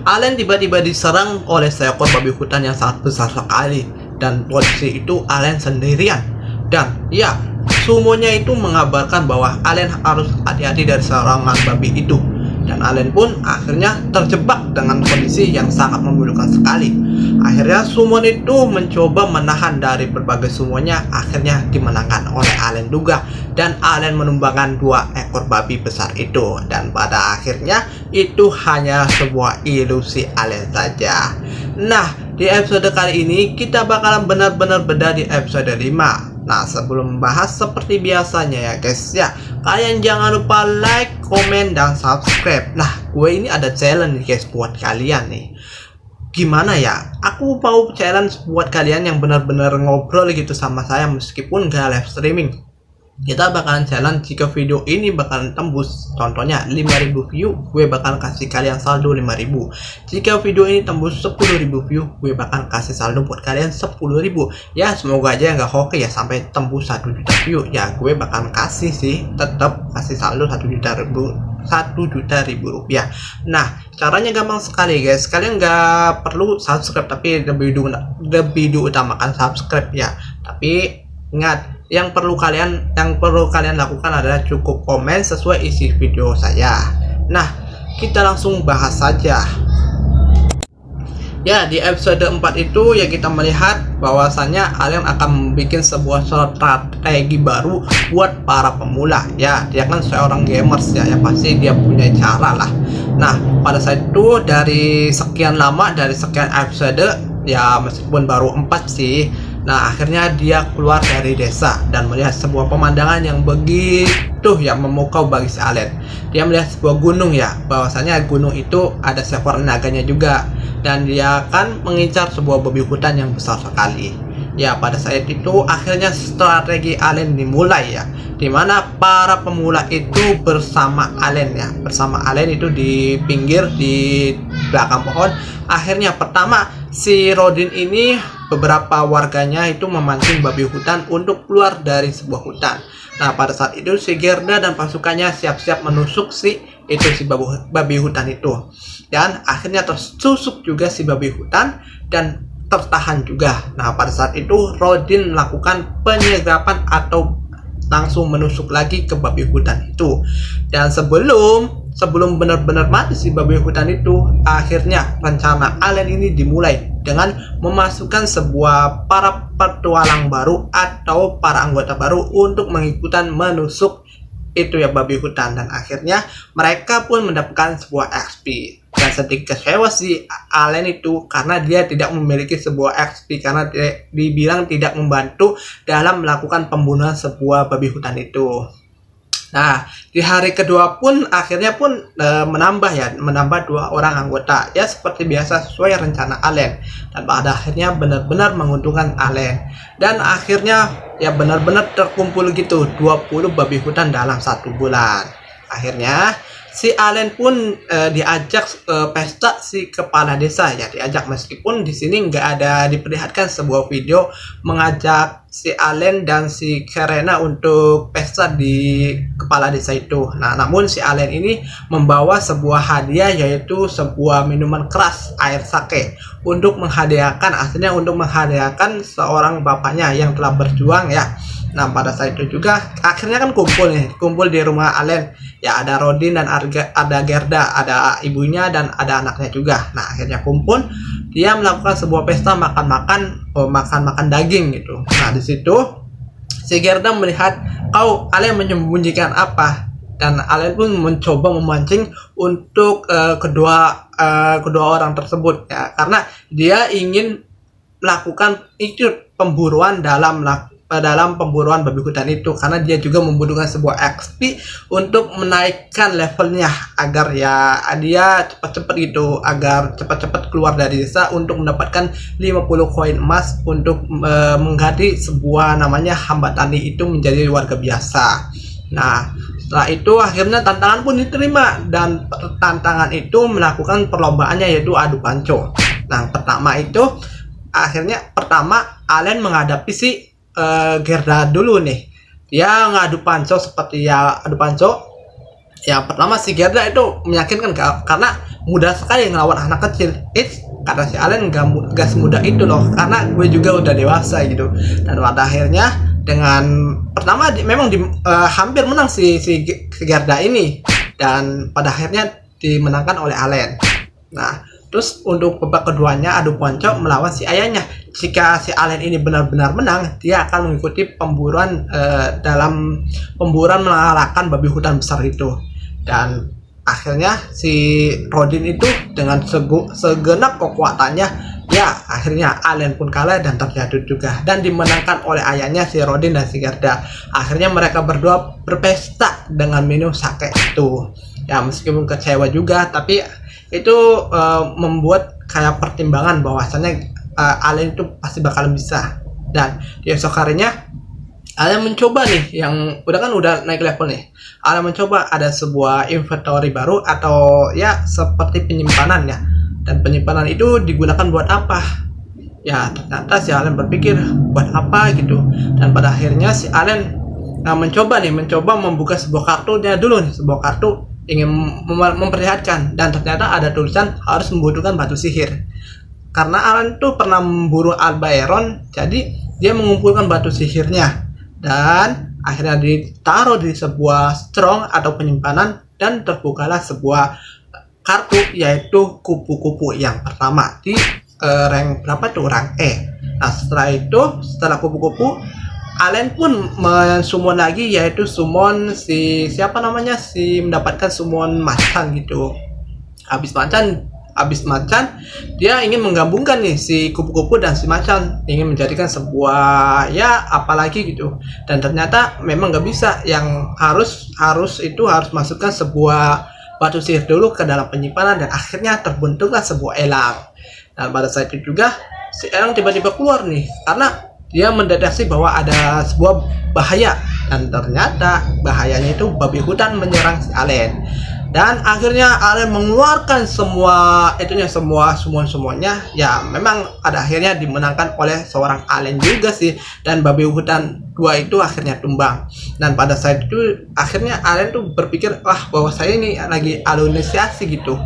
Allen tiba-tiba diserang oleh seekor babi hutan yang sangat besar sekali, dan posisi itu Allen sendirian. Dan ya, sumonya itu mengabarkan bahwa Allen harus hati-hati dari serangan babi itu. Dan Allen pun akhirnya terjebak dengan kondisi yang sangat memilukan sekali. Akhirnya sumon itu mencoba menahan dari berbagai sumonya, akhirnya dimenangkan oleh Allen juga. Dan Allen menumbangkan 2 ekor babi besar itu. Dan pada akhirnya itu hanya sebuah ilusi Allen saja. Nah, di episode kali ini kita bakalan benar-benar beda di episode 5. Nah, sebelum membahas seperti biasanya ya guys ya, kalian jangan lupa like, komen, dan subscribe. Nah, gue ini ada challenge nih guys buat kalian nih. Gimana ya? Aku mau challenge buat kalian yang benar-benar ngobrol gitu sama saya meskipun gak live streaming. Kita bakalan challenge jika video ini bakalan tembus contohnya 5.000 view, gue bakalan kasih kalian saldo 5.000. Jika video ini tembus 10.000 view, gue bakalan kasih saldo buat kalian 10.000. Ya semoga aja nggak hoki ya sampai tembus 1 juta view. Ya gue bakalan kasih sih, tetap kasih saldo 1 juta rupiah. Nah, caranya gampang sekali guys. Kalian nggak perlu subscribe, tapi lebih diutamakan subscribe ya. Tapi ingat, yang perlu kalian lakukan adalah cukup komen sesuai isi video saya. Nah, kita langsung bahas saja. Ya, di episode 4 itu ya kita melihat bahwasannya Allen akan membuat sebuah strategi baru buat para pemula. Ya, dia kan seorang gamers ya, yang pasti dia punya cara lah. Nah, pada saat itu dari sekian episode ya, meskipun baru 4 sih. Nah, akhirnya dia keluar dari desa dan melihat sebuah pemandangan yang begitu ya memukau bagi si Allen. Dia melihat sebuah gunung ya, bahwasanya gunung itu ada seekor naganya juga, dan dia akan mengincar sebuah babi hutan yang besar sekali. Ya, pada saat itu akhirnya strategi Allen dimulai ya, dimana para pemula itu bersama Allen ya, itu di pinggir di belakang pohon. Akhirnya pertama si Rodin ini, beberapa warganya itu memancing babi hutan untuk keluar dari sebuah hutan. Nah, pada saat itu si Gerda dan pasukannya siap-siap menusuk si babi hutan itu. Dan akhirnya tertusuk juga si babi hutan dan tertahan juga. Nah, pada saat itu Rodin melakukan penyergapan atau langsung menusuk lagi ke babi hutan itu. Dan sebelum benar-benar mati si babi hutan itu, akhirnya rencana Allen ini dimulai dengan memasukkan sebuah para petualang baru atau para anggota baru untuk mengikutan menusuk itu ya babi hutan. Dan akhirnya mereka pun mendapatkan sebuah XP. Dan sedikit kecewa si Allen itu karena dia tidak memiliki sebuah XP, karena dia dibilang tidak membantu dalam melakukan pembunuhan sebuah babi hutan itu. Nah, di hari kedua pun akhirnya pun menambah 2 orang anggota ya, seperti biasa sesuai rencana Allen, dan pada akhirnya benar-benar menguntungkan Allen. Dan akhirnya ya benar-benar terkumpul gitu 20 babi hutan dalam 1 bulan. Akhirnya si Allen pun diajak pesta si kepala desa ya, diajak, meskipun di sini nggak ada diperlihatkan sebuah video mengajak si Allen dan si Karena untuk pesta di kepala desa itu. Nah, namun si Allen ini membawa sebuah hadiah, yaitu sebuah minuman keras, air sake, untuk menghadiahkan seorang bapaknya yang telah berjuang ya. Nah, pada saat itu juga akhirnya kan kumpul di rumah Allen ya, ada Rodin dan ada Gerda, ada ibunya dan ada anaknya juga. Nah, akhirnya kumpul, dia melakukan sebuah pesta makan daging gitu. Nah, di situ si Gerda melihat Allen menyembunyikan apa, dan Allen pun mencoba memancing untuk kedua orang tersebut ya, karena dia ingin melakukan pemburuan dalam pemburuan babi hutan itu, karena dia juga membutuhkan sebuah XP untuk menaikkan levelnya agar ya dia cepat-cepat keluar dari desa untuk mendapatkan 50 koin emas untuk mengganti sebuah namanya hamba tani itu menjadi warga biasa. Nah, setelah itu akhirnya tantangan pun diterima, dan tantangan itu melakukan perlombaannya, yaitu adu panco. Nah, pertama Allen menghadapi si Gerda dulu nih. Dia ngadu panco Yang pertama si Gerda itu meyakinkan karena mudah sekali ngelawan anak kecil. Kata si Allen gak semudah itu loh, karena gue juga udah dewasa gitu. Dan pada akhirnya dengan pertama memang hampir menang si Gerda ini, dan pada akhirnya dimenangkan oleh Allen. Nah, terus untuk babak keduanya adu ponco melawan si ayahnya. Jika si Allen ini benar-benar menang, dia akan mengikuti pemburuan dalam pemburuan mengalahkan babi hutan besar itu. Dan akhirnya si Rodin itu dengan segenap kekuatannya, ya akhirnya Allen pun kalah dan terjatuh juga, dan dimenangkan oleh ayahnya si Rodin dan si Gerda. Akhirnya mereka berdua berpesta dengan minum sake itu. Ya meskipun kecewa juga, tapi itu membuat kayak pertimbangan bahwasannya Allen itu pasti bakalan bisa. Dan di esok harinya Allen mencoba nih, yang udah naik level nih. Allen mencoba ada sebuah inventory baru atau ya seperti penyimpanan ya. Dan penyimpanan itu digunakan buat apa? Ya ternyata si Allen berpikir buat apa gitu. Dan pada akhirnya si Allen mencoba membuka sebuah kartunya dulu nih, sebuah kartu ingin memperlihatkan, dan ternyata ada tulisan harus membutuhkan batu sihir. Karena Allen tuh pernah memburu Albaeron, jadi dia mengumpulkan batu sihirnya dan akhirnya ditaruh di sebuah strong atau penyimpanan, dan terbukalah sebuah kartu yaitu kupu-kupu yang pertama di rank berapa tuh, rank E. Nah setelah kupu-kupu, Allen pun mensummon lagi, yaitu summon si mendapatkan summon macan gitu. Habis macan dia ingin menggabungkan nih si kupu-kupu dan si macan, ingin menjadikan sebuah ya apalagi gitu. Dan ternyata memang nggak bisa, yang harus masukkan sebuah batu sihir dulu ke dalam penyimpanan, dan akhirnya terbentuklah sebuah elang. Dan pada saat itu juga si elang tiba-tiba keluar nih, karena dia mendeteksi bahwa ada sebuah bahaya, dan ternyata bahayanya itu babi hutan menyerang si Allen. Dan akhirnya Allen mengeluarkan semuanya. Ya memang pada akhirnya dimenangkan oleh seorang Allen juga sih, dan babi hutan 2 itu akhirnya tumbang. Dan pada saat itu akhirnya Allen tuh berpikir, bahwa saya ini lagi halusinasi gitu.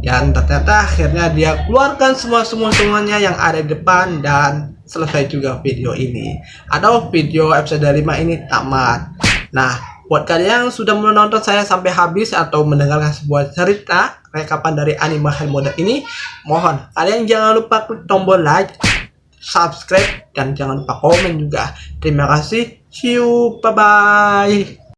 Dan ternyata akhirnya dia keluarkan semuanya yang ada di depan, dan selesai juga video ini, atau video episode 5 ini tamat. Nah, buat kalian yang sudah menonton saya sampai habis atau mendengarkan sebuah cerita rekapan dari anime hell mode ini, mohon kalian jangan lupa klik tombol like, subscribe, dan jangan lupa komen juga. Terima kasih, see you, bye bye.